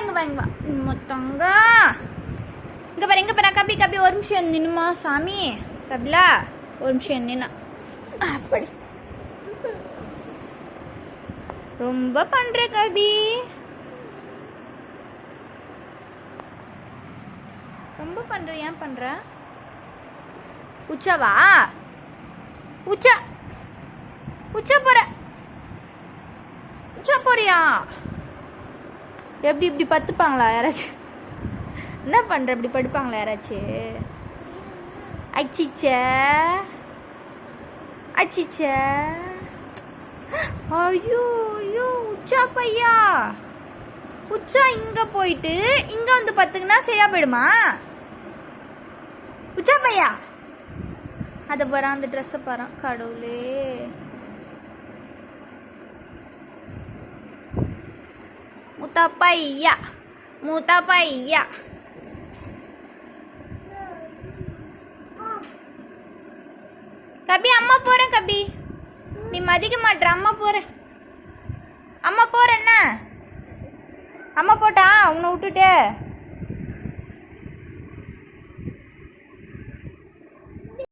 இங்கே வாங்க மொத்தங்க இங்கே பாரு கபி கபி ஒரு நிமிஷம் நின்னுமா சாமி கபிலா ஒரு நிமிஷம் நின்னா அப்படி ரொம்ப பண்ற கபி ரொம்ப பண்ற ஏன் பண்ற உச்சாவா உச்சா உச்சா போறியா எப்படி இப்படி பத்துப்பாங்களா யாராச்சும் என்ன பண்ற இப்படி படுப்பாங்களா யாராச்சும் அச்சிச்ச அச்சிச்ச ஐயோ ஐயோ உச்சா பையா உச்சா இங்க போயிட்டு இங்க வந்து பத்துக்குன்னா சரியா போயிடுமா உச்சா பையா அதை பாரு அந்த ட்ரெஸ்ஸை பாரு கடவுளே முத்தாப்பையா முத்தாப்பையா கபி அம்மா போறேன் கபி நீ மதிக்க மாட்ற அம்மா போறேன் என்ன அம்மா போட்டா உன்னை விட்டுட்டு